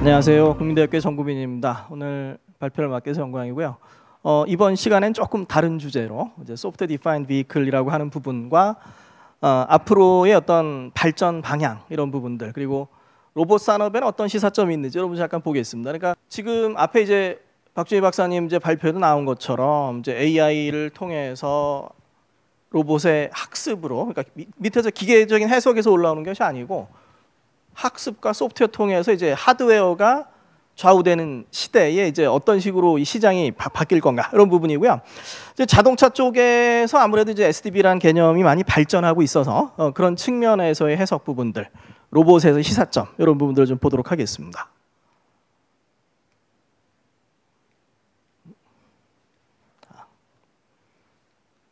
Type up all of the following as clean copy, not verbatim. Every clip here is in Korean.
안녕하세요. 국민대학교 정구빈입니다. 오늘 발표를 맡게 돼서 영광이고요. 이번 시간엔 조금 다른 주제로 이제 소프트웨어 디파인드 비클이라고 하는 부분과 앞으로의 어떤 발전 방향 이런 부분들, 그리고 로봇 산업에는 어떤 시사점이 있는지 여러분 잠깐 보겠습니다. 그러니까 지금 앞에 이제 박준희 박사님 이제 발표도 나온 것처럼 이제 AI를 통해서 로봇의 학습으로, 그러니까 밑에서 기계적인 해석에서 올라오는 것이 아니고 학습과 소프트웨어 통해서 이제 하드웨어가 좌우되는 시대에 이제 어떤 식으로 이 시장이 바뀔 건가 이런 부분이고요. 이제 자동차 쪽에서 아무래도 이제 SDV라는 개념이 많이 발전하고 있어서 그런 측면에서의 해석 부분들, 로봇에서 시사점 이런 부분들을 좀 보도록 하겠습니다.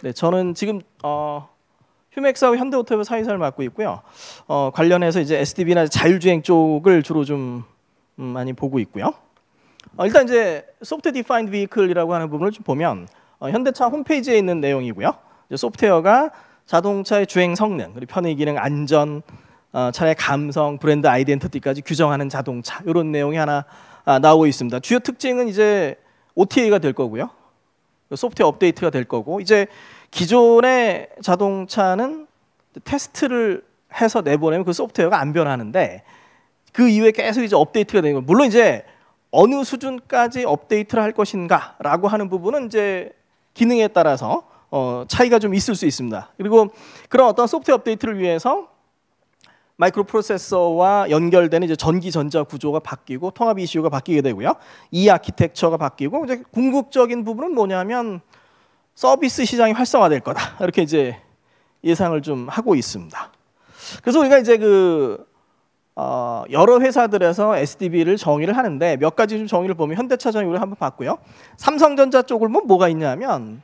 네, 저는 지금 휴맥스하고 현대오토모티브 사이사를 맡고 있고요. 관련해서 이제 SDV나 자율주행 쪽을 주로 좀 많이 보고 있고요. 일단 이제 소프트웨어 디파인드 비클이라고 하는 부분을 좀 보면 현대차 홈페이지에 있는 내용이고요. 이제 소프트웨어가 자동차의 주행 성능, 그리고 편의 기능, 안전, 차량의 감성, 브랜드 아이덴티티까지 규정하는 자동차 이런 내용이 하나 나오고 있습니다. 주요 특징은 이제 OTA가 될 거고요. 소프트웨어 업데이트가 될 거고, 이제 기존의 자동차는 테스트를 해서 내보내면 그 소프트웨어가 안 변하는데 그 이후에 계속 이제 업데이트가 되는 거예요. 물론 이제 어느 수준까지 업데이트를 할 것인가라고 하는 부분은 이제 기능에 따라서 차이가 좀 있을 수 있습니다. 그리고 그런 어떤 소프트웨어 업데이트를 위해서 마이크로 프로세서와 연결되는 이제 전기 전자 구조가 바뀌고 통합 ECU가 바뀌게 되고요. 이 아키텍처가 바뀌고, 이제 궁극적인 부분은 뭐냐면 서비스 시장이 활성화될 거다. 이렇게 이제 예상을 좀 하고 있습니다. 그래서 우리가 이제 여러 회사들에서 SDV를 정의를 하는데 몇 가지 좀 정의를 보면 현대차 정의를 한번 봤고요. 삼성전자 쪽을 보면 뭐가 있냐면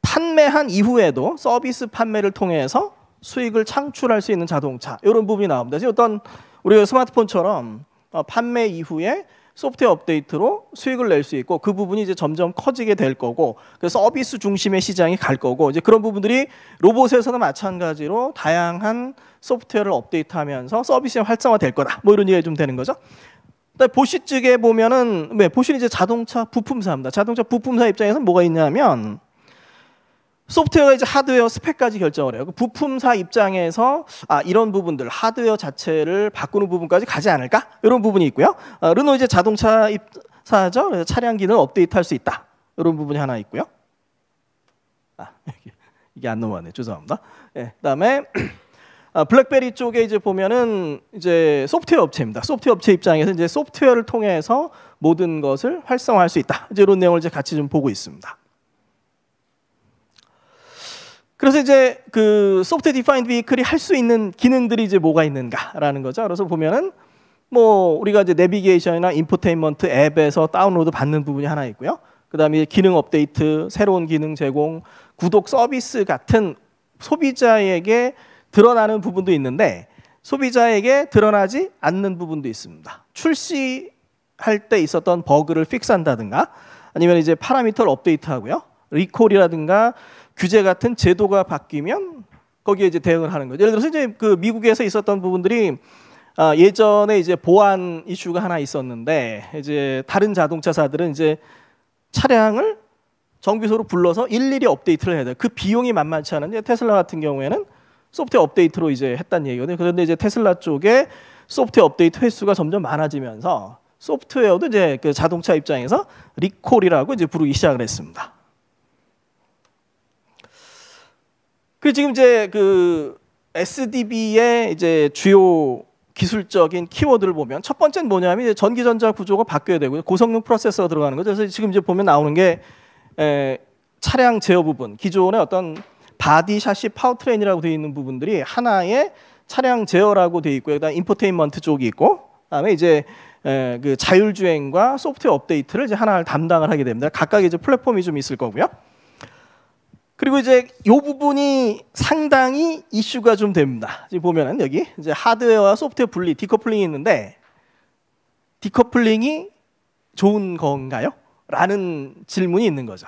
판매한 이후에도 서비스 판매를 통해서 수익을 창출할 수 있는 자동차 이런 부분이 나옵니다. 지금 어떤 우리가 스마트폰처럼 판매 이후에 소프트웨어 업데이트로 수익을 낼 수 있고 그 부분이 이제 점점 커지게 될 거고, 그래서 서비스 중심의 시장이 갈 거고, 이제 그런 부분들이 로봇에서도 마찬가지로 다양한 소프트웨어를 업데이트하면서 서비스가 활성화될 거다. 뭐 이런 얘기가 좀 되는 거죠. 보시 측에 보면은 보시는 이제 자동차 부품사입니다. 자동차 부품사 입장에서는 뭐가 있냐면 소프트웨어가 이제 하드웨어 스펙까지 결정을 해요. 부품사 입장에서 이런 부분들, 하드웨어 자체를 바꾸는 부분까지 가지 않을까? 이런 부분이 있고요. 르노 이제 자동차 입사죠. 그래서 차량 기능을 업데이트할 수 있다. 이런 부분이 하나 있고요. 이게 안 넘어가네. 죄송합니다. 네, 그다음에 블랙베리 쪽에 이제 보면은 이제 소프트웨어 업체입니다. 소프트웨어 업체 입장에서 이제 소프트웨어를 통해서 모든 것을 활성화할 수 있다. 이제 이런 내용을 이제 같이 좀 보고 있습니다. 그래서 이제 그 소프트웨어 디파인드 비클이 할 수 있는 기능들이 이제 뭐가 있는가라는 거죠. 그래서 보면은 뭐 우리가 이제 내비게이션이나 인포테인먼트 앱에서 다운로드 받는 부분이 하나 있고요. 그다음에 기능 업데이트, 새로운 기능 제공, 구독 서비스 같은 소비자에게 드러나는 부분도 있는데 소비자에게 드러나지 않는 부분도 있습니다. 출시할 때 있었던 버그를 픽스한다든가 아니면 이제 파라미터를 업데이트하고요. 리콜이라든가 규제 같은 제도가 바뀌면 거기에 이제 대응을 하는 거죠. 예를 들어서 이제 그 미국에서 있었던 부분들이 예전에 이제 보안 이슈가 하나 있었는데 이제 다른 자동차사들은 이제 차량을 정비소로 불러서 일일이 업데이트를 해야 돼요. 그 비용이 만만치 않은데 테슬라 같은 경우에는 소프트웨어 업데이트로 이제 했다는 얘기거든요. 그런데 이제 테슬라 쪽에 소프트웨어 업데이트 횟수가 점점 많아지면서 소프트웨어도 이제 그 자동차 입장에서 리콜이라고 이제 부르기 시작을 했습니다. 그 지금 이제 그 SDV의 이제 주요 기술적인 키워드를 보면 첫 번째는 뭐냐면 이제 전기전자 구조가 바뀌어야 되고요. 고성능 프로세서가 들어가는 거죠. 그래서 지금 이제 보면 나오는 게 차량 제어 부분, 기존의 어떤 바디 샤시 파워트레인이라고 되어 있는 부분들이 하나의 차량 제어라고 되어 있고요. 그다음 인포테인먼트 쪽이 있고, 그다음에 이제 그 자율주행과 소프트웨어 업데이트를 이제 하나를 담당을 하게 됩니다. 각각 이제 플랫폼이 좀 있을 거고요. 그리고 이제 이 부분이 상당히 이슈가 좀 됩니다. 지금 보면은 여기 이제 하드웨어와 소프트웨어 분리, 디커플링이 있는데 디커플링이 좋은 건가요? 라는 질문이 있는 거죠.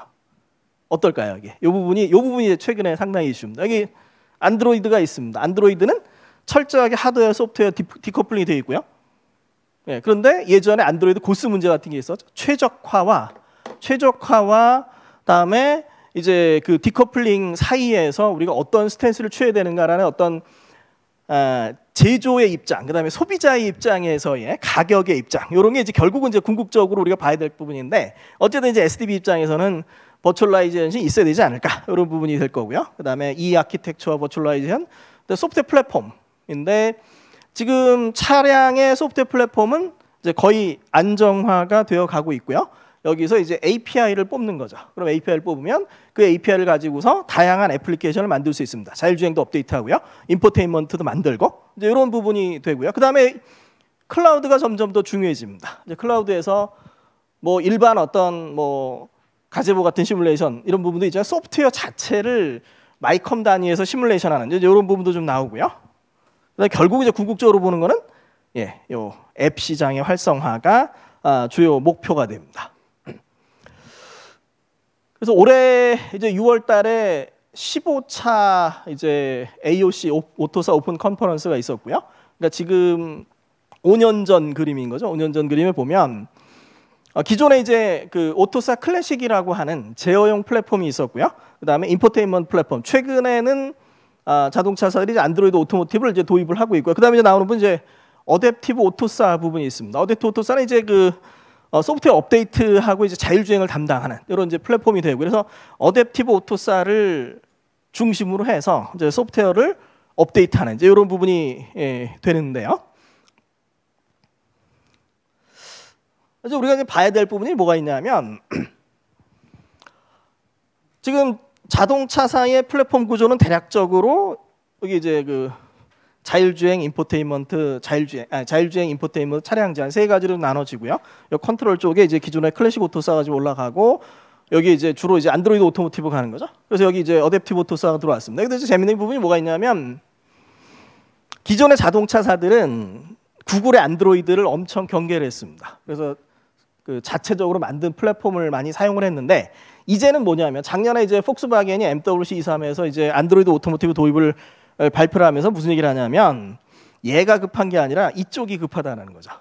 어떨까요, 이게? 이 부분이 이제 최근에 상당히 이슈입니다. 여기 안드로이드가 있습니다. 안드로이드는 철저하게 하드웨어, 소프트웨어 디커플링이 되어 있고요. 예, 그런데 예전에 안드로이드 고스 문제 같은 게 있었죠. 최적화와 다음에 이제 그 디커플링 사이에서 우리가 어떤 스탠스를 취해야 되는가라는 어떤 제조의 입장, 그다음에 소비자의 입장에서의 가격의 입장, 이런 게 이제 결국은 이제 궁극적으로 우리가 봐야 될 부분인데, 어쨌든 이제 SDB 입장에서는 버추얼라이제이션이 있어야 되지 않을까, 이런 부분이 될 거고요. 그다음에 이 아키텍처와 버추얼라이제이션, 소프트웨어 플랫폼인데, 지금 차량의 소프트웨어 플랫폼은 이제 거의 안정화가 되어 가고 있고요. 여기서 이제 API를 뽑는 거죠. 그럼 API를 뽑으면 그 API를 가지고서 다양한 애플리케이션을 만들 수 있습니다. 자율주행도 업데이트하고요, 인포테인먼트도 만들고, 이제 이런 부분이 되고요. 그 다음에 클라우드가 점점 더 중요해집니다. 이제 클라우드에서 뭐 일반 어떤 뭐 가제보 같은 시뮬레이션 이런 부분도 있지만, 소프트웨어 자체를 마이컴 단위에서 시뮬레이션하는 이제 이런 부분도 좀 나오고요. 그다음에 결국 이제 궁극적으로 보는 거는 요 앱 시장의 활성화가 주요 목표가 됩니다. 그래서 올해 이제 6월달에 15차 이제 AOC 오토사 오픈 컨퍼런스가 있었고요. 그러니까 지금 5년 전 그림인 거죠. 5년 전 그림에 보면 기존에 이제 그 오토사 클래식이라고 하는 제어용 플랫폼이 있었고요. 그다음에 인포테인먼트 플랫폼. 최근에는 자동차사들이 안드로이드 오토모티브를 이제 도입을 하고 있고요. 그다음에 이제 나오는 분 이제 어댑티브 오토사 부분이 있습니다. 어댑티브 오토사는 이제 그 소프트웨어 업데이트하고 이제 자율주행을 담당하는 이런 이제 플랫폼이 되고, 그래서 어댑티브 오토사를 중심으로 해서 이제 소프트웨어를 업데이트하는 이제 이런 부분이 되는데요. 그래서 우리가 이제 봐야 될 부분이 뭐가 있냐면, 지금 자동차사의 플랫폼 구조는 대략적으로 여기 이제 그 자율주행 인포테인먼트, 자율주행 인포테인먼트 차량 제한 세 가지로 나눠지고요. 이 컨트롤 쪽에 이제 기존의 클래식 오토사가 가지고 올라가고, 여기 이제 주로 이제 안드로이드 오토모티브 가는 거죠. 그래서 여기 이제 어댑티브 오토사가 들어왔습니다. 근데 이제 재밌는 부분이 뭐가 있냐면, 기존의 자동차사들은 구글의 안드로이드를 엄청 경계를 했습니다. 그래서 그 자체적으로 만든 플랫폼을 많이 사용을 했는데, 이제는 뭐냐면 작년에 이제 폭스바겐이 MWC23에서 이제 안드로이드 오토모티브 도입을 발표를 하면서 무슨 얘기를 하냐면, 얘가 급한 게 아니라 이쪽이 급하다는 거죠.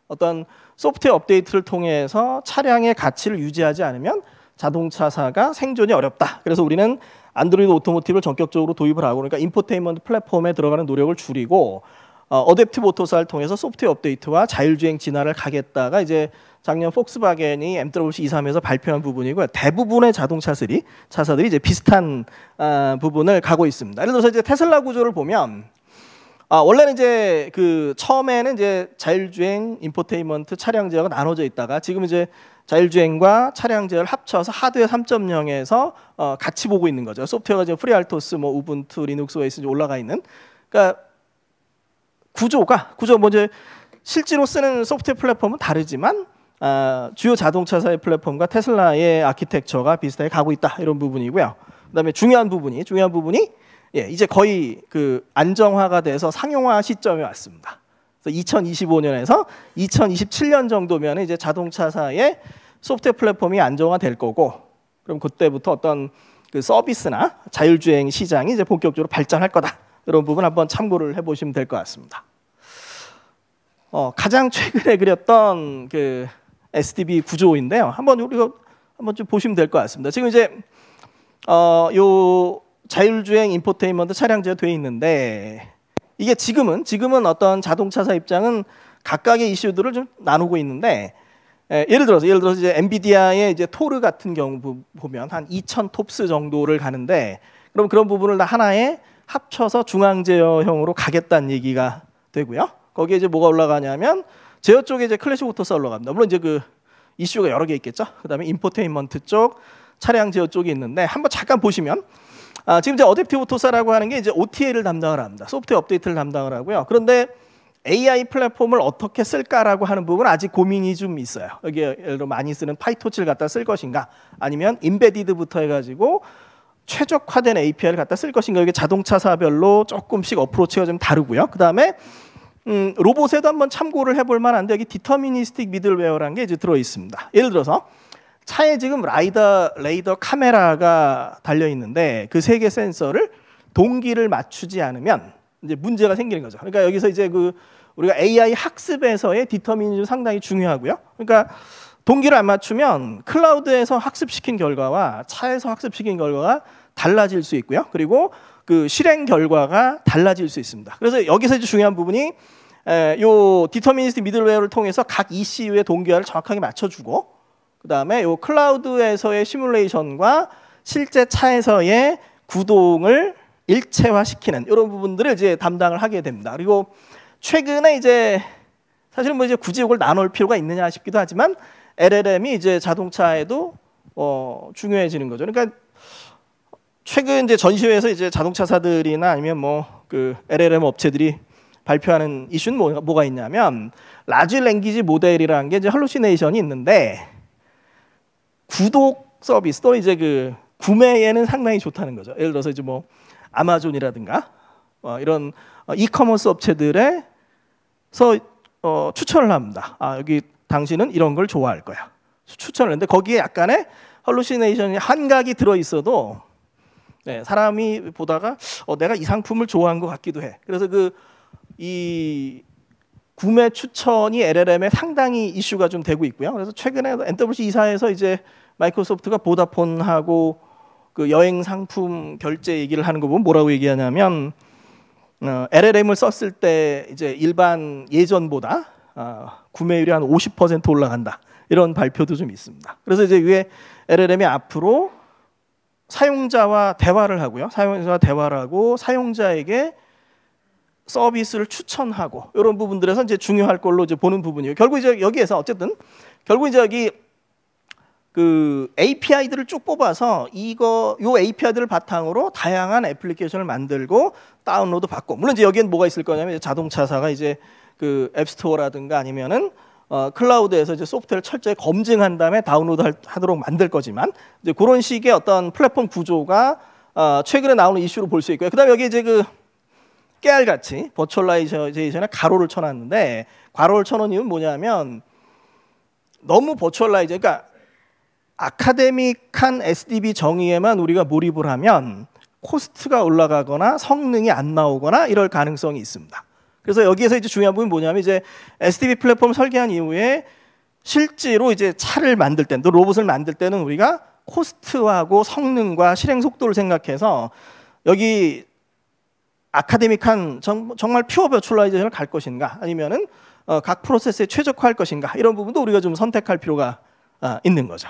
어떤 소프트웨어 업데이트를 통해서 차량의 가치를 유지하지 않으면 자동차사가 생존이 어렵다. 그래서 우리는 안드로이드 오토모티브를 전격적으로 도입을 하고, 그러니까 인포테인먼트 플랫폼에 들어가는 노력을 줄이고 어댑티브 오토사를 통해서 소프트웨어 업데이트와 자율주행 진화를 가겠다가 이제 작년 폭스바겐이 MWC23에서 발표한 부분이고요. 대부분의 자동차사들이 이제 비슷한 부분을 가고 있습니다. 예를 들어서 이제 테슬라 구조를 보면, 원래는 이제 그 처음에는 이제 자율주행, 인포테인먼트, 차량 제어가 나눠져 있다가 지금 이제 자율주행과 차량 제어를 합쳐서 하드웨어 3.0에서 같이 보고 있는 거죠. 소프트웨어가 지금 FreeRTOS, 뭐 우분투, 리눅스 OS 올라가 있는. 그러니까 구조가 먼저 실제로 쓰는 소프트웨어 플랫폼은 다르지만 주요 자동차사의 플랫폼과 테슬라의 아키텍처가 비슷하게 가고 있다, 이런 부분이고요. 그다음에 중요한 부분이 이제 거의 그 안정화가 돼서 상용화 시점에 왔습니다. 그래서 2025년에서 2027년 정도면 이제 자동차사의 소프트웨어 플랫폼이 안정화될 거고, 그럼 그때부터 어떤 그 서비스나 자율주행 시장이 이제 본격적으로 발전할 거다, 이런 부분 한번 참고를 해보시면 될 것 같습니다. 가장 최근에 그렸던 그 SDB 구조인데요. 우리가 한번 좀 보시면 될 것 같습니다. 지금 이제 요 자율주행 인포테인먼트 차량 제어 돼 있는데, 이게 지금은 어떤 자동차사 입장은 각각의 이슈들을 좀 나누고 있는데, 예를 들어서 이제 엔비디아의 이제 토르 같은 경우 보면 한 2,000 톱스 정도를 가는데, 그럼 그런 부분을 다 하나에 합쳐서 중앙 제어형으로 가겠다는 얘기가 되고요. 거기에 이제 뭐가 올라가냐면 제어 쪽에 이제 클래식 오토사 올라갑니다. 물론 이제 그 이슈가 여러 개 있겠죠. 그다음에 인포테인먼트 쪽, 차량 제어 쪽이 있는데, 한번 잠깐 보시면 지금 이제 어댑티브 오토사라고 하는 게 이제 OTA를 담당을 합니다. 소프트웨어 업데이트를 담당을 하고요. 그런데 AI 플랫폼을 어떻게 쓸까라고 하는 부분은 아직 고민이 좀 있어요. 여기 예를 들어 많이 쓰는 파이토치를 갖다 쓸 것인가, 아니면 인베디드부터 해가지고 최적화된 API를 갖다 쓸 것인가, 이게 자동차사별로 조금씩 어프로치가 좀 다르고요. 그다음에 로봇에도 한번 참고를 해볼 만한데, 여기 디터미니스틱 미들웨어라는 게 이제 들어 있습니다. 예를 들어서 차에 지금 레이더, 카메라가 달려 있는데, 그 세 개 센서를 동기를 맞추지 않으면 이제 문제가 생기는 거죠. 그러니까 여기서 이제 그 우리가 AI 학습에서의 디터미니즘이 상당히 중요하고요. 그러니까 동기를 안 맞추면 클라우드에서 학습시킨 결과와 차에서 학습시킨 결과가 달라질 수 있고요. 그리고 그 실행 결과가 달라질 수 있습니다. 그래서 여기서 이제 중요한 부분이 요 디터미니스트 미들웨어를 통해서 각 ECU의 동기화를 정확하게 맞춰주고, 그 다음에 요 클라우드에서의 시뮬레이션과 실제 차에서의 구동을 일체화시키는 이런 부분들을 이제 담당을 하게 됩니다. 그리고 최근에 이제 사실은 뭐 이제 굳이 이걸 나눌 필요가 있느냐 싶기도 하지만 LLM이 이제 자동차에도 중요해지는 거죠. 그러니까 최근 이제 전시회에서 이제 자동차사들이나 아니면 뭐 그 LLM 업체들이 발표하는 이슈는 뭐가 있냐면 라지 랭귀지 모델이라는 게 이제 할루시네이션이 있는데 구독 서비스 또 이제 그 구매에는 상당히 좋다는 거죠. 예를 들어서 이제 뭐 아마존이라든가 이런 이커머스 업체들에서 추천을 합니다. 여기 당신은 이런 걸 좋아할 거야. 추천을 했는데 거기에 약간의 할루시네이션이 한각이 들어 있어도 사람이 보다가 내가 이 상품을 좋아한 것 같기도 해. 그래서 이 구매 추천이 LLM에 상당히 이슈가 좀 되고 있고요. 그래서 최근에 NWC 이사에서 이제 마이크로소프트가 보다폰하고 그 여행 상품 결제 얘기를 하는 거 보면 뭐라고 얘기하냐면 LLM을 썼을 때 이제 일반 예전보다 구매율이 한 50% 올라간다. 이런 발표도 좀 있습니다. 그래서 이제 위에 LLM이 앞으로 사용자와 대화를 하고요. 사용자와 대화를 하고 사용자에게 서비스를 추천하고 이런 부분들에서 이제 중요할 걸로 이제 보는 부분이에요. 결국 이제 여기에서 어쨌든 결국 이제 여기 그 API들을 쭉 뽑아서 요 API들을 바탕으로 다양한 애플리케이션을 만들고 다운로드 받고, 물론 이제 여기엔 뭐가 있을 거냐면 자동차사가 이제 그 앱스토어라든가 아니면은 클라우드에서 이제 소프트웨어를 철저히 검증한 다음에 다운로드 하도록 만들 거지만 이제 그런 식의 어떤 플랫폼 구조가 최근에 나오는 이슈로 볼 수 있고요. 그다음에 여기 이제 그 깨알같이 버추얼라이제이션에 가로를 쳐놨는데, 가로를 쳐놓은 이유는 뭐냐면 너무 버추얼라이제, 그러니까 아카데믹한 SDB 정의에만 우리가 몰입을 하면 코스트가 올라가거나 성능이 안 나오거나 이럴 가능성이 있습니다. 그래서 여기에서 이제 중요한 부분이 뭐냐면 이제 SDB 플랫폼 설계한 이후에 실제로 이제 차를 만들 때, 또 로봇을 만들 때는 우리가 코스트하고 성능과 실행 속도를 생각해서 여기 아카데믹한 정말 퓨어 버추얼라이제이션을 갈 것인가, 아니면은 각 프로세스에 최적화할 것인가, 이런 부분도 우리가 좀 선택할 필요가 있는 거죠.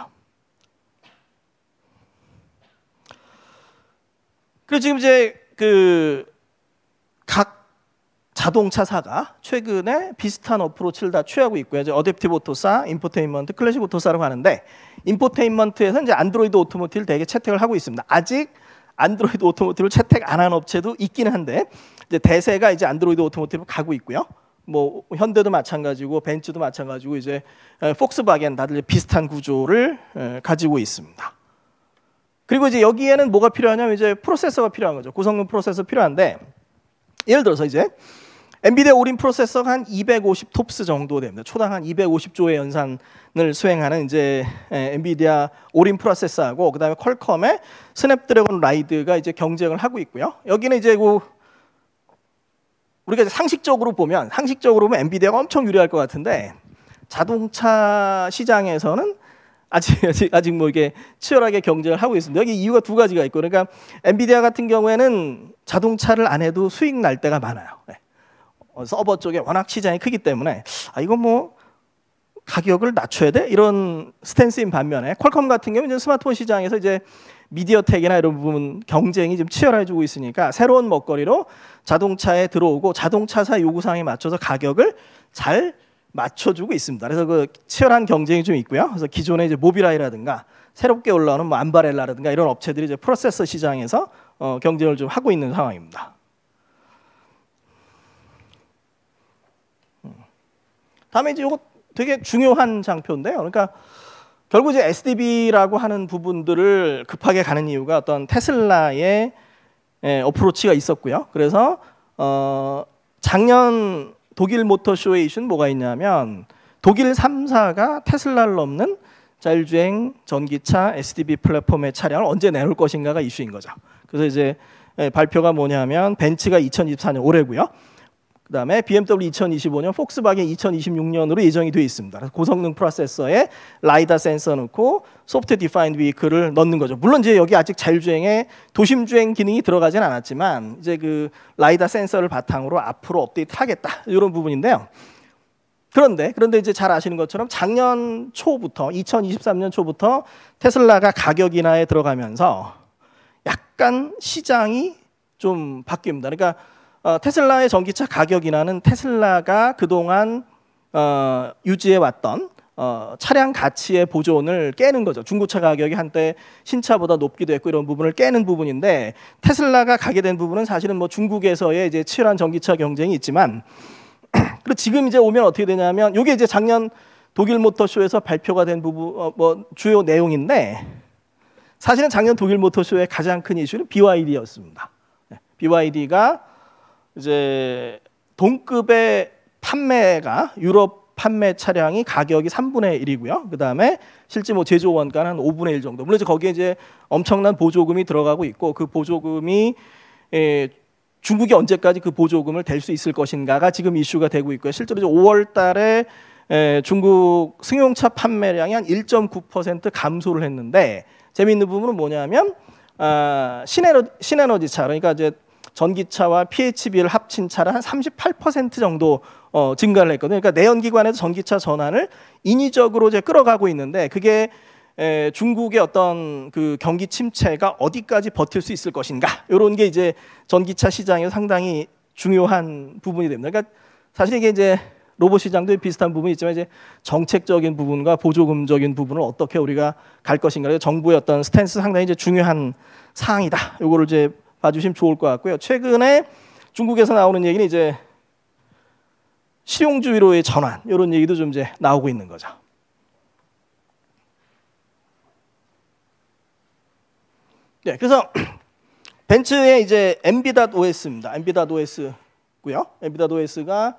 그리고 지금 이제 각 자동차사가 최근에 비슷한 어프로치를 다 취하고 있고요. 이제 어댑티브 오토사, 인포테인먼트, 클래식 오토사라고 하는데, 인포테인먼트에서 이제 안드로이드 오토모티브를 되게 채택을 하고 있습니다. 아직 안드로이드 오토모티브를 채택 안 한 업체도 있기는 한데 이제 대세가 이제 안드로이드 오토모티브 가고 있고요. 뭐 현대도 마찬가지고 벤츠도 마찬가지고 이제 폭스바겐 다들 비슷한 구조를 가지고 있습니다. 그리고 이제 여기에는 뭐가 필요하냐면 이제 프로세서가 필요한 거죠. 고성능 프로세서 필요한데, 예를 들어서 이제 엔비디아 올인 프로세서가 한 250 톱스 정도 됩니다. 초당 한 250조의 연산을 수행하는 이제 엔비디아 올인 프로세서하고 그다음에 퀄컴의 스냅드래곤 라이드가 이제 경쟁을 하고 있고요. 여기는 이제 우리가 이제 상식적으로 보면 엔비디아가 엄청 유리할 것 같은데 자동차 시장에서는 아직 뭐 이게 치열하게 경쟁을 하고 있습니다. 여기 이유가 두 가지가 있고, 그러니까 엔비디아 같은 경우에는 자동차를 안 해도 수익 날 때가 많아요. 서버 쪽에 워낙 시장이 크기 때문에 이거 뭐 가격을 낮춰야 돼? 이런 스탠스인 반면에 퀄컴 같은 경우는 스마트폰 시장에서 이제 미디어텍이나 이런 부분 경쟁이 좀 치열해지고 있으니까 새로운 먹거리로 자동차에 들어오고 자동차사 요구사항에 맞춰서 가격을 잘 맞춰주고 있습니다. 그래서 그 치열한 경쟁이 좀 있고요. 그래서 기존의 이제 모빌아이라든가 새롭게 올라오는 뭐 암바렐라라든가 이런 업체들이 이제 프로세서 시장에서 경쟁을 좀 하고 있는 상황입니다. 다음에 이제 이거 되게 중요한 장표인데요. 그러니까 결국 이제 SDB라고 하는 부분들을 급하게 가는 이유가 어떤 테슬라의 어프로치가 있었고요. 그래서 작년 독일 모터쇼에 이슈는 뭐가 있냐면 독일 3사가 테슬라를 넘는 자율주행 전기차 SDB 플랫폼의 차량을 언제 내놓을 것인가가 이슈인 거죠. 그래서 이제 발표가 뭐냐면 벤츠가 2024년 올해고요. 그다음에 BMW 2025년, 폭스바겐 2026년으로 예정이 되어 있습니다. 그래서 고성능 프로세서에 라이다 센서 넣고 소프트웨어 디파인드 비클을 넣는 거죠. 물론 이제 여기 아직 자율주행에 도심 주행 기능이 들어가진 않았지만 이제 그 라이다 센서를 바탕으로 앞으로 업데이트하겠다 이런 부분인데요. 그런데 이제 잘 아시는 것처럼 작년 초부터 2023년 초부터 테슬라가 가격 인하에 들어가면서 약간 시장이 좀 바뀝니다. 그러니까 테슬라의 전기차 가격 인하는 테슬라가 그동안 유지해왔던 차량 가치의 보존을 깨는 거죠. 중고차 가격이 한때 신차보다 높기도 했고 이런 부분을 깨는 부분인데 테슬라가 가게 된 부분은 사실은 뭐 중국에서의 이제 치열한 전기차 경쟁이 있지만 그리고 지금 이제 오면 어떻게 되냐면 이게 이제 작년 독일 모터쇼에서 발표가 된 부분 뭐 주요 내용인데 사실은 작년 독일 모터쇼의 가장 큰 이슈는 BYD였습니다. BYD가 이제 동급의 판매가 유럽 판매 차량이 가격이 3분의 1이고요. 그다음에 실제 뭐 제조 원가는 한 5분의 1 정도. 물론 이제 거기에 이제 엄청난 보조금이 들어가고 있고 그 보조금이 중국이 언제까지 그 보조금을 댈 수 있을 것인가가 지금 이슈가 되고 있고요. 실제로 이제 5월 달에 중국 승용차 판매량이 한 1.9% 감소를 했는데 재미있는 부분은 뭐냐면 신에너지 차 그러니까 이제 전기차와 PHEV를 합친 차를 한 38% 정도 증가를 했거든요. 그러니까 내연기관에서 전기차 전환을 인위적으로 이제 끌어가고 있는데 그게 중국의 어떤 그 경기 침체가 어디까지 버틸 수 있을 것인가 이런 게 이제 전기차 시장에서 상당히 중요한 부분이 됩니다. 그러니까 사실 이게 이제 로봇 시장도 비슷한 부분이 있지만 이제 정책적인 부분과 보조금적인 부분을 어떻게 우리가 갈 것인가 정부의 어떤 스탠스 상당히 이제 중요한 사항이다. 이거를 이제 봐주시면 좋을 것 같고요. 최근에 중국에서 나오는 얘기는 이제 실용주의로의 전환 이런 얘기도 좀 이제 나오고 있는 거죠. 네, 그래서 벤츠의 이제 MB.OS입니다. MB.OS고요. MB.OS가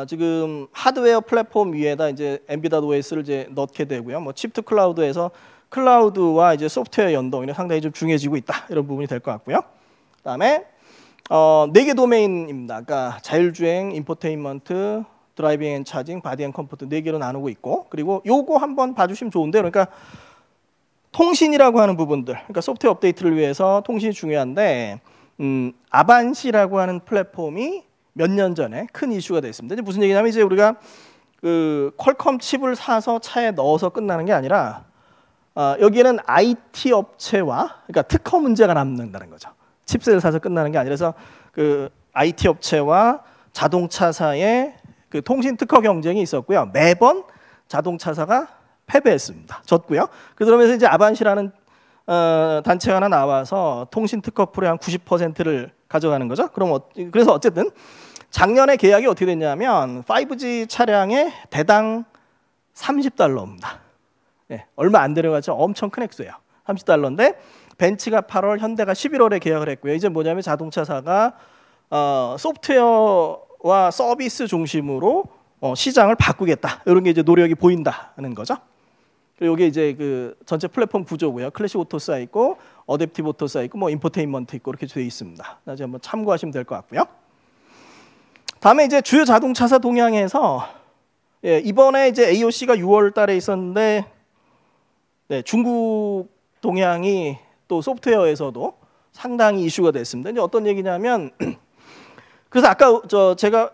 지금 하드웨어 플랫폼 위에다 이제 MB.OS를 이제 넣게 되고요. 뭐 칩 투 클라우드에서 클라우드와 이제 소프트웨어 연동이 상당히 좀 중요해지고 있다 이런 부분이 될 것 같고요. 그다음에 4개 도메인입니다. 그러니까 자율주행, 인포테인먼트, 드라이빙 앤 차징, 바디 앤 컴포트 4개로 나누고 있고 그리고 요거 한번 봐주시면 좋은데요. 그러니까 통신이라고 하는 부분들, 그러니까 소프트웨어 업데이트를 위해서 통신이 중요한데 아반시라고 하는 플랫폼이 몇 년 전에 큰 이슈가 됐습니다. 이제 무슨 얘기냐면 이제 우리가 그 퀄컴 칩을 사서 차에 넣어서 끝나는 게 아니라 여기에는 IT 업체와 그러니까 특허 문제가 남는다는 거죠. 칩셋을 사서 끝나는 게 아니라서 그 IT 업체와 자동차사의 그 통신 특허 경쟁이 있었고요. 매번 자동차사가 패배했습니다. 졌고요. 그러면서 이제 아반시라는 단체가 하나 나와서 통신 특허 풀의 한 90%를 가져가는 거죠. 그래서 어쨌든 작년에 계약이 어떻게 됐냐면 5G 차량에 대당 $30입니다. 네, 얼마 안 들어가죠. 엄청 큰 액수예요. $30인데 벤츠가 8월, 현대가 11월에 계약을 했고요. 이제 뭐냐면 자동차사가 소프트웨어와 서비스 중심으로 시장을 바꾸겠다. 이런 게 이제 노력이 보인다는 거죠. 그리고 이게 이제 그 전체 플랫폼 구조고요. 클래식 오토사 있고 어댑티브 오토사 있고 뭐 인포테인먼트 있고 이렇게 되어 있습니다. 나중에 한번 참고하시면 될 것 같고요. 다음에 이제 주요 자동차사 동향에서 이번에 이제 AOC가 6월 달에 있었는데 중국 동향이 또 소프트웨어에서도 상당히 이슈가 됐습니다. 이제 어떤 얘기냐면 그래서 아까 제가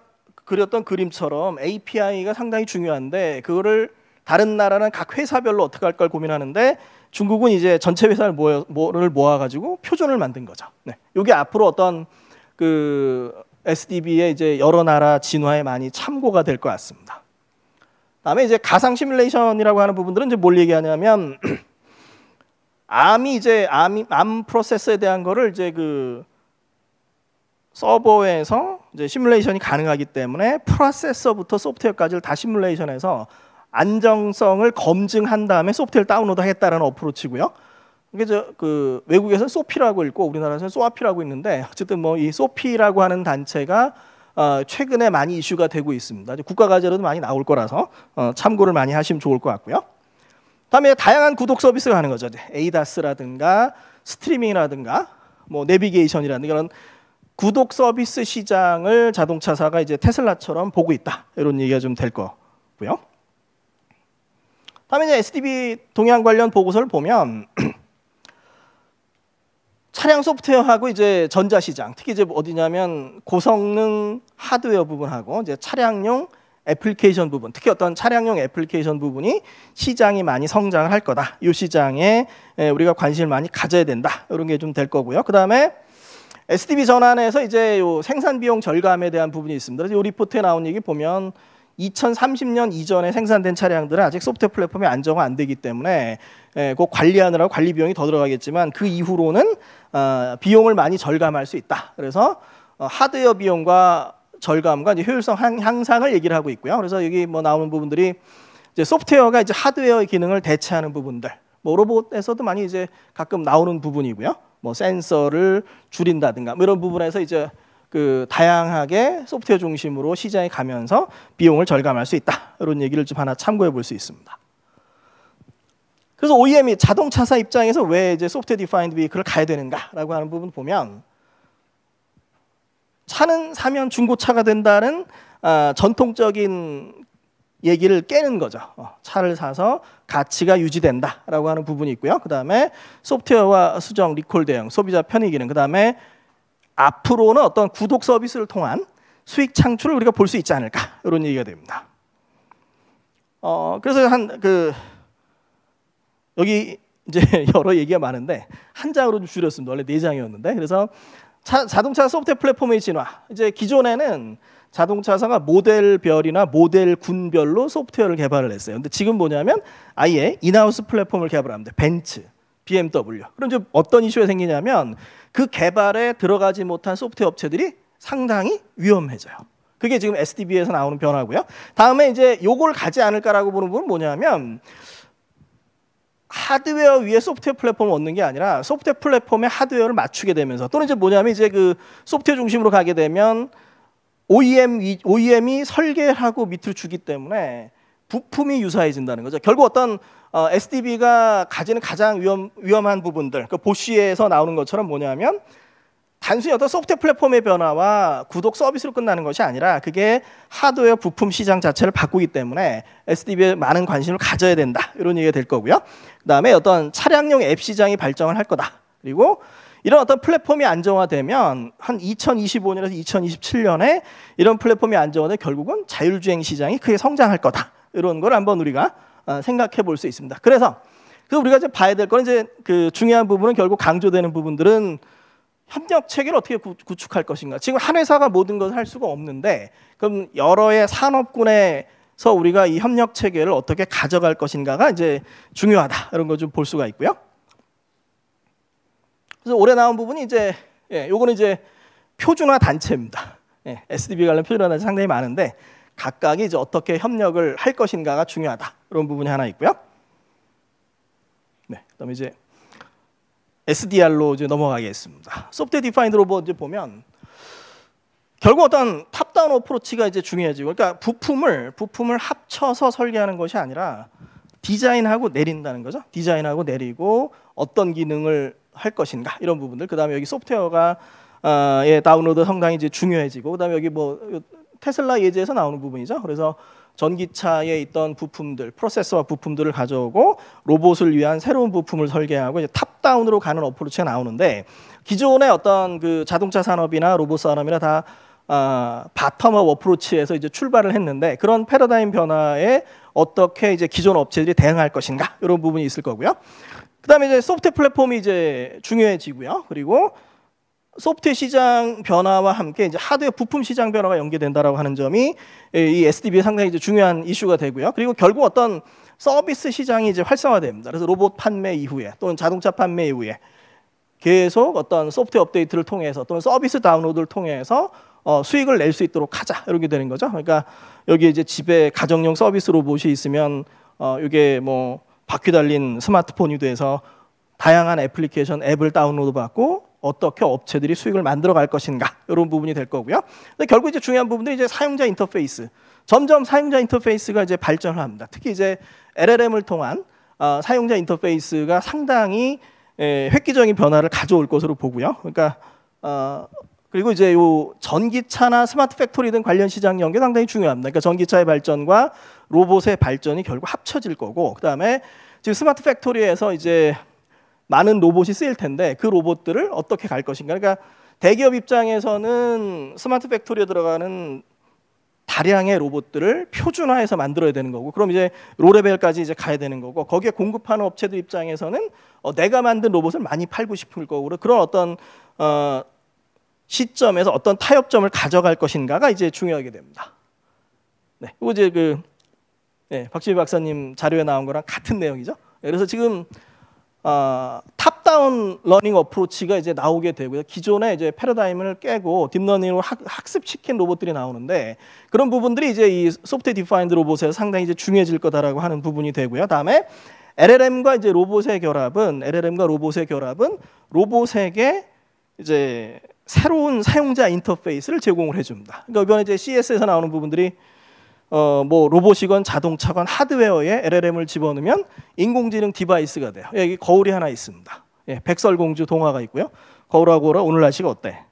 그렸던 그림처럼 API가 상당히 중요한데 그거를 다른 나라는 각 회사별로 어떻게 할 걸 고민하는데 중국은 이제 전체 회사를 모아가지고 표준을 만든 거죠. 네, 이게 앞으로 어떤 그 SDB의 이제 여러 나라 진화에 많이 참고가 될 것 같습니다. 다음에 이제 가상 시뮬레이션이라고 하는 부분들은 이제 뭘 얘기하냐면 암 프로세서에 대한 거를 이제 그 서버에서 이제 시뮬레이션이 가능하기 때문에 프로세서부터 소프트웨어까지를 다 시뮬레이션해서 안정성을 검증한 다음에 소프트웨어를 다운로드 하겠다라는 어프로치고요. 이게 그 외국에서는 소피라고 읽고 우리나라에서는 소아피라고 읽는데 어쨌든 뭐 이 소피라고 하는 단체가 최근에 많이 이슈가 되고 있습니다. 국가 과제로도 많이 나올 거라서 참고를 많이 하시면 좋을 것 같고요. 다음에 다양한 구독 서비스가 하는 거죠. ADAS라든가 스트리밍이라든가 뭐 내비게이션이라는 그런 구독 서비스 시장을 자동차사가 이제 테슬라처럼 보고 있다. 이런 얘기가 좀 될 거고요. 다음에 이제 SDB 동향 관련 보고서를 보면 차량 소프트웨어하고 이제 전자 시장, 특히 이제 어디냐면 고성능 하드웨어 부분하고 이제 차량용 애플리케이션 부분, 특히 어떤 차량용 애플리케이션 부분이 시장이 많이 성장을 할 거다. 이 시장에 우리가 관심을 많이 가져야 된다. 이런 게 좀 될 거고요. 그다음에 SDB 전환에서 이제 요 생산 비용 절감에 대한 부분이 있습니다. 그래서 이 리포트에 나온 얘기 보면 2030년 이전에 생산된 차량들은 아직 소프트웨어 플랫폼이 안정화 안 되기 때문에 그 관리하느라고 관리 비용이 더 들어가겠지만 그 이후로는 비용을 많이 절감할 수 있다. 그래서 하드웨어 비용과 절감과 이제 효율성 향상을 얘기를 하고 있고요. 그래서 여기 뭐 나오는 부분들이 이제 소프트웨어가 이제 하드웨어의 기능을 대체하는 부분들, 뭐 로봇에서도 많이 이제 가끔 나오는 부분이고요. 뭐 센서를 줄인다든가 뭐 이런 부분에서 이제 그 다양하게 소프트웨어 중심으로 시장에 가면서 비용을 절감할 수 있다. 이런 얘기를 좀 하나 참고해 볼 수 있습니다. 그래서 OEM이 자동차사 입장에서 왜 이제 소프트웨어 디파인드 비클을 가야 되는가라고 하는 부분 보면 차는 사면 중고차가 된다는 전통적인 얘기를 깨는 거죠. 차를 사서 가치가 유지된다라고 하는 부분이 있고요. 그 다음에 소프트웨어와 수정, 리콜 대응, 소비자 편의 기능, 그 다음에 앞으로는 어떤 구독 서비스를 통한 수익 창출을 우리가 볼 수 있지 않을까 이런 얘기가 됩니다. 그래서 여기 이제 여러 얘기가 많은데 한 장으로 좀 줄였습니다. 원래 4장이었는데 그래서 자동차 소프트웨어 플랫폼의 진화. 이제 기존에는 자동차사가 모델별이나 모델군별로 소프트웨어를 개발을 했어요. 근데 지금 뭐냐면 아예 인하우스 플랫폼을 개발합니다. 벤츠, BMW. 그럼 이제 어떤 이슈가 생기냐면 그 개발에 들어가지 못한 소프트웨어 업체들이 상당히 위험해져요. 그게 지금 SDB에서 나오는 변화고요. 다음에 이제 요걸 가지 않을까라고 보는 부분은 뭐냐면 하드웨어 위에 소프트웨어 플랫폼을 얻는 게 아니라 소프트웨어 플랫폼에 하드웨어를 맞추게 되면서 또는 이제 뭐냐면 이제 그 소프트웨어 중심으로 가게 되면 OEM이 설계하고 밑으로 주기 때문에 부품이 유사해진다는 거죠. 결국 어떤 SDB가 가지는 가장 위험한 부분들, 그 보쉬에서 나오는 것처럼 뭐냐면 단순히 어떤 소프트웨어 플랫폼의 변화와 구독 서비스로 끝나는 것이 아니라 그게 하드웨어 부품 시장 자체를 바꾸기 때문에 SDB에 많은 관심을 가져야 된다. 이런 얘기가 될 거고요. 그다음에 어떤 차량용 앱 시장이 발전을 할 거다. 그리고 이런 어떤 플랫폼이 안정화되면 한 2025년에서 2027년에 이런 플랫폼이 안정화돼 결국은 자율주행 시장이 크게 성장할 거다. 이런 걸 한번 우리가 생각해 볼 수 있습니다. 그래서 우리가 이제 봐야 될 건 이제 그 중요한 부분은 결국 강조되는 부분들은 협력 체계를 어떻게 구축할 것인가. 지금 한 회사가 모든 것을 할 수가 없는데 그럼 여러의 산업군에서 우리가 이 협력 체계를 어떻게 가져갈 것인가가 이제 중요하다. 이런 거 좀 볼 수가 있고요. 그래서 올해 나온 부분이 이제 요거는 이제 표준화 단체입니다. SDB 관련 표준화 단체 상당히 많은데 각각이 이제 어떻게 협력을 할 것인가가 중요하다. 이런 부분이 하나 있고요. 네, 그다음에 이제 SDR로 이제 넘어가겠습니다. 소프트웨어 디파인드 로봇 이제 보면 결국 어떤 탑다운 어프로치가 이제 중요해지고, 그러니까 부품을 합쳐서 설계하는 것이 아니라 디자인하고 내린다는 거죠. 디자인하고 내리고 어떤 기능을 할 것인가 이런 부분들. 그다음에 여기 소프트웨어가 다운로드 상당히 이제 중요해지고, 그다음에 여기 뭐 테슬라 예제에서 나오는 부분이죠. 그래서 전기차에 있던 부품들, 프로세서와 부품들을 가져오고 로봇을 위한 새로운 부품을 설계하고 이제 탑다운으로 가는 어프로치가 나오는데, 기존의 어떤 그 자동차 산업이나 로봇 산업이나 다 바텀업 어프로치에서 이제 출발을 했는데, 그런 패러다임 변화에 어떻게 이제 기존 업체들이 대응할 것인가 이런 부분이 있을 거고요. 그다음에 이제 소프트웨어 플랫폼이 이제 중요해지고요. 그리고 소프트웨어 시장 변화와 함께 이제 하드웨어 부품 시장 변화가 연계된다라고 하는 점이 이 SDB에 상당히 이제 중요한 이슈가 되고요. 그리고 결국 어떤 서비스 시장이 이제 활성화됩니다. 그래서 로봇 판매 이후에 또는 자동차 판매 이후에 계속 어떤 소프트웨어 업데이트를 통해서 또는 서비스 다운로드를 통해서 수익을 낼 수 있도록 하자, 이렇게 되는 거죠. 그러니까 여기 이제 집에 가정용 서비스 로봇이 있으면 이게 뭐 바퀴 달린 스마트폰이 돼서 다양한 애플리케이션 앱을 다운로드 받고 어떻게 업체들이 수익을 만들어 갈 것인가, 이런 부분이 될 거고요. 근데 결국 이제 중요한 부분들이 이제 사용자 인터페이스. 점점 사용자 인터페이스가 이제 발전을 합니다. 특히 이제 LLM을 통한 사용자 인터페이스가 상당히 획기적인 변화를 가져올 것으로 보고요. 그러니까 그리고 이제 요 전기차나 스마트 팩토리 등 관련 시장 연계 상당히 중요합니다. 그러니까 전기차의 발전과 로봇의 발전이 결국 합쳐질 거고, 그다음에 지금 스마트 팩토리에서 이제 많은 로봇이 쓰일 텐데 그 로봇들을 어떻게 갈 것인가. 그러니까 대기업 입장에서는 스마트 팩토리에 들어가는 다량의 로봇들을 표준화해서 만들어야 되는 거고, 그럼 이제 로레벨까지 이제 가야 되는 거고, 거기에 공급하는 업체들 입장에서는 내가 만든 로봇을 많이 팔고 싶을 거고, 그런 어떤 시점에서 어떤 타협점을 가져갈 것인가가 이제 중요하게 됩니다. 네, 그리고 이제 박지미 박사님 자료에 나온 거랑 같은 내용이죠. 그래서 지금 탑다운 러닝 어프로치가 이제 나오게 되고요. 기존의 이제 패러다임을 깨고 딥러닝으로 학습시킨 로봇들이 나오는데, 그런 부분들이 이제 이 소프트웨어 디파인드 로봇에서 상당히 이제 중요해질 거다라고 하는 부분이 되고요. 다음에 LLM과 이제 로봇의 결합은 로봇에게 이제 새로운 사용자 인터페이스를 제공을 해줍니다. 그러니까 이번에 이제 CES에서 나오는 부분들이 뭐 로봇이건 자동차건 하드웨어에 LLM을 집어넣으면 인공지능 디바이스가 돼요. 여기 거울이 하나 있습니다. 백설공주 동화가 있고요. 거울하고 오라 오늘 날씨가 어때?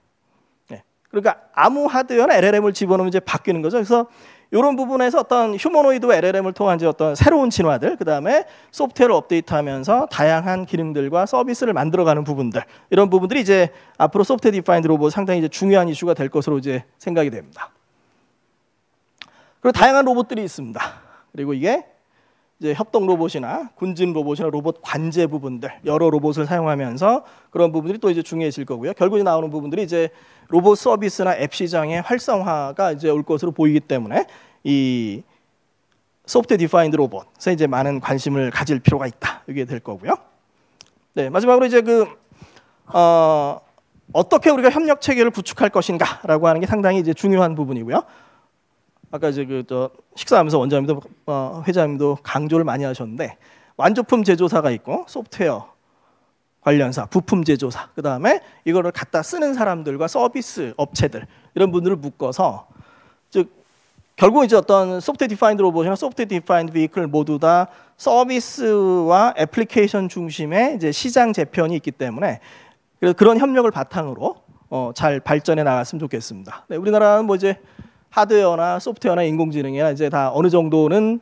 그러니까 아무 하드웨어나 LLM을 집어넣으면 이제 바뀌는 거죠. 그래서 이런 부분에서 어떤 휴머노이드와 LLM을 통한 이제 어떤 새로운 진화들, 그 다음에 소프트웨어를 업데이트하면서 다양한 기능들과 서비스를 만들어가는 부분들, 이런 부분들이 이제 앞으로 소프트웨어 디파인드 로봇 상당히 이제 중요한 이슈가 될 것으로 이제 생각이 됩니다. 그리고 다양한 로봇들이 있습니다. 그리고 이게 이제 협동 로봇이나 군진 로봇이나 로봇 관제 부분들, 여러 로봇을 사용하면서 그런 부분들이 또 이제 중요해질 거고요. 결국에 나오는 부분들이 이제 로봇 서비스나 앱 시장의 활성화가 이제 올 것으로 보이기 때문에 이 소프트웨어 디파인드 로봇에 이제 많은 관심을 가질 필요가 있다. 이게 될 거고요. 네, 마지막으로 이제 어떻게 우리가 협력 체계를 구축할 것인가라고 하는 게 상당히 이제 중요한 부분이고요. 아까 이제 식사하면서 원장님도 회장님도 강조를 많이 하셨는데, 완조품 제조사가 있고 소프트웨어 관련사, 부품 제조사, 그 다음에 이거를 갖다 쓰는 사람들과 서비스 업체들, 이런 분들을 묶어서, 즉 결국 이제 어떤 소프트웨어 디파인드 로봇이나 소프트웨어 디파인드 비클 모두 다 서비스와 애플리케이션 중심의 이제 시장 재편이 있기 때문에, 그래서 그런 협력을 바탕으로 잘 발전해 나갔으면 좋겠습니다. 네, 우리나라는 뭐 이제 하드웨어나 소프트웨어나 인공지능이나 이제 다 어느 정도는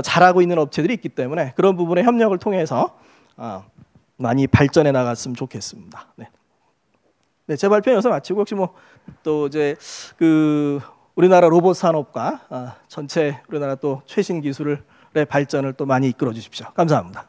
잘하고 있는 업체들이 있기 때문에 그런 부분의 협력을 통해서 많이 발전해 나갔으면 좋겠습니다. 네. 네, 제 발표는 여기서 마치고, 혹시 뭐 또 이제 우리나라 로봇 산업과 전체 우리나라 또 최신 기술의 발전을 또 많이 이끌어 주십시오. 감사합니다.